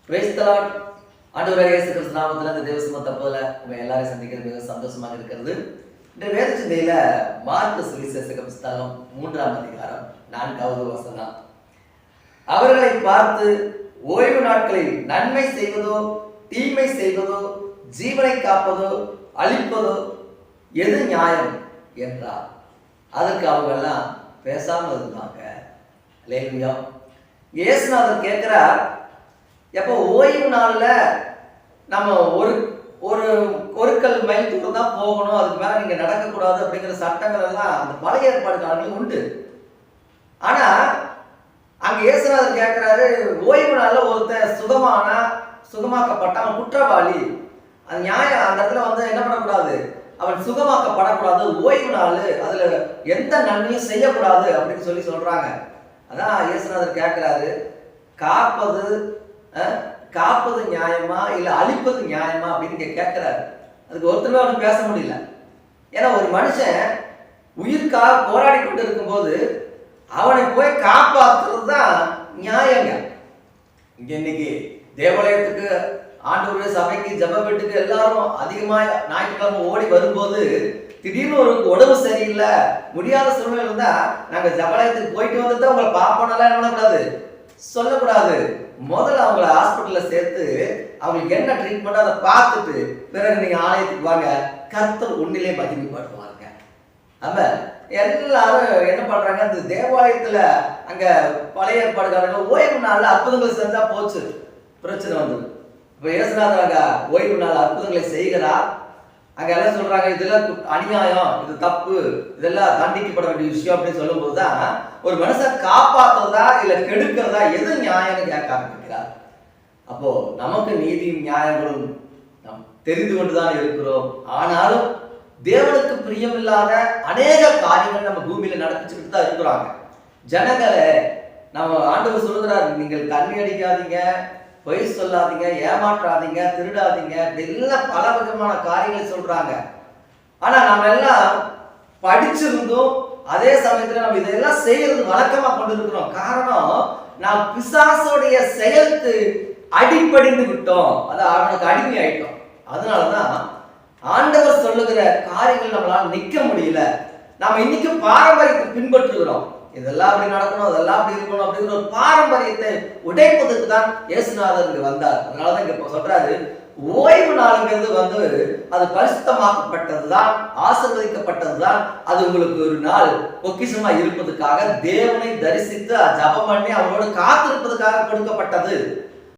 Praise the Lord. ஆண்டவராகிய இயேசு கிறிஸ்து நாமத்தில் இந்த தேவ சுமத்த போல உங்க எல்லாரையும் சந்திக்கிறது மிக சந்தோஷமாக இருக்கிறது. இந்த வேத சிந்தையில மார்க்கு சுவிசேஷ புத்தகம் 3ஆம் அதிகாரம் 4வது வசனம். அவர்களை பார்த்து, ஓய்வு நாட்களில் நன்மை செய்வதோ தீமை செய்வதோ ஜீவனை காப்பதோ அழிப்பதோ எது நியாயம் என்றார். அதற்கு அவங்க எல்லாம் பேசாமல் இருந்தாங்க. அல்லேலூயா. இயேசுநாதர் கேட்கிறார், எப்போ ஓய்வு நாள்ல நம்ம ஒரு கல் மைல் தூரம் தான் போகணும், அதுக்கு மேல நீங்க நடக்கக்கூடாது அப்படிங்கிற சட்டங்கள் எல்லாம் அந்த பழைய ஏற்பாடு காலங்களில் உண்டு. ஆனா அங்க இயேசுநாதர் கேட்கிறாரு, ஓய்வு நாள்ல ஒருத்தன் சுகமாக்கப்பட்ட அவன் குற்றவாளி, அது நியாயம். அந்த இடத்துல என்ன பண்ணக்கூடாது, அவன் சுகமாக்கப்படக்கூடாது, ஓய்வு நாள், அதுல எந்த நன்மையும் செய்யக்கூடாது அப்படின்னு சொல்றாங்க. அதான் இயேசுநாதர் கேட்கிறாரு, காப்பது நியாயமா இல்ல அழிப்பது நியாயமா அப்படின்னு கேட்கிறாரு. அதுக்கு ஒருத்தருமே அவனுக்கு பேச முடியல. ஏன்னா ஒரு மனுஷன் உயிருக்காக போராடி கொண்டு இருக்கும் போது அவனை போய் காப்பாற்றுறது தான் நியாயங்க. இங்க இன்னைக்கு தேவாலயத்துக்கு, ஆண்டவருடைய சபைக்கு, ஜப வீட்டுக்கு எல்லாரும் அதிகமா ஞாயிற்றுக்கிழமை ஓடி வரும்போது திடீர்னு ஒரு உடம்பு சரியில்லை, முடியாத சூழ்நிலை இருந்தா நாங்க ஜபாலயத்துக்கு போயிட்டு வந்துட்டு உங்களை பார்ப்போம்னால என்ன பண்ணக்கூடாது, சொல்லக்கூடாது. முதல்ல அவங்கள ஹாஸ்பிட்டல்ல சேர்த்து அவங்களுக்கு என்ன ட்ரீட்மெண்ட் அதை பார்த்துட்டு பிறகு நீங்க ஆலயத்துக்கு வாங்க, கர்த்தர் உன்னிலே மகிமைப்படுவாங்க. அப்ப எல்லாரும் என்ன பண்றாங்க, அந்த தேவாலயத்துல அங்க பழைய ஏற்பாடுகாரங்க ஓய்வு நாள்ல அற்புதங்கள் செஞ்சா போச்சு, பிரச்சனை வந்தது. இப்ப இயேசுநாதர் அங்க ஓய்வு நாள் அற்புதங்களை செய்கிறார். அங்க எல்லாம் சொல்றாங்க, இதெல்லாம் அநியாயம், இது தப்பு, இதெல்லாம் தண்டிக்கப்பட வேண்டிய விஷயம் அப்படின்னு சொல்லும் போதுதான் ஒரு மனுஷன் காப்பாற்றுறதா இல்ல கெடுக்கிறதா எது நியாயம்னு கேட்க ஆரம்பிக்கிறார். அப்போ நமக்கு நீதியும் நியாயங்களும் நாம் தெரிந்து கொண்டுதான் இருக்கிறோம். ஆனாலும் தேவனுக்கு பிரியமில்லாத அநேக காரியங்கள் நம்ம பூமியில நடப்பிச்சுக்கிட்டு தான் இருக்கிறாங்க. ஜனங்களை நம்ம ஆண்டவர் சொல்லுகிறார், நீங்கள் தண்ணி அடிக்காதீங்க, பொய் சொல்லாதீங்க, ஏமாற்றாதீங்க, திருடாதீங்க, எல்லாம் பல விதமான காரியங்களை சொல்றாங்க. ஆனா நம்ம எல்லாம் படிச்சிருந்தோம், அதே சமயத்துல நம்ம இதெல்லாம் செய்யறது வழக்கமா கொண்டு இருக்கிறோம். காரணம், நாம் பிசாசோடைய செயலுக்கு அடிப்படைந்து விட்டோம், அது அவனுக்கு அடிமை ஆயிட்டோம். அதனாலதான் ஆண்டவர் சொல்லுகிற காரியங்கள் நம்மளால நிக்க முடியல. நாம இன்னைக்கு பாரம்பரியத்தை பின்பற்றுகிறோம், இதெல்லாம் அப்படி நடக்கணும், அதெல்லாம் அப்படி இருக்கணும் அப்படிங்கிற ஒரு பாரம்பரியத்தை உடைப்பதற்கு தான் இயேசுநாதர் இங்க வந்தார். அதனாலதான் இங்க சொல்றாரு, ஓய்வு நாளுங்கிறது அது பரிசுத்தமாக்கப்பட்டதுதான், ஆசீர்வதிக்கப்பட்டதுதான். அது உங்களுக்கு ஒரு நாள் பொக்கிஷமா இருப்பதற்காக, தேவனை தரிசித்து ஜபம் பண்ணி அவரோடு காத்திருப்பதற்காக கொடுக்கப்பட்டது.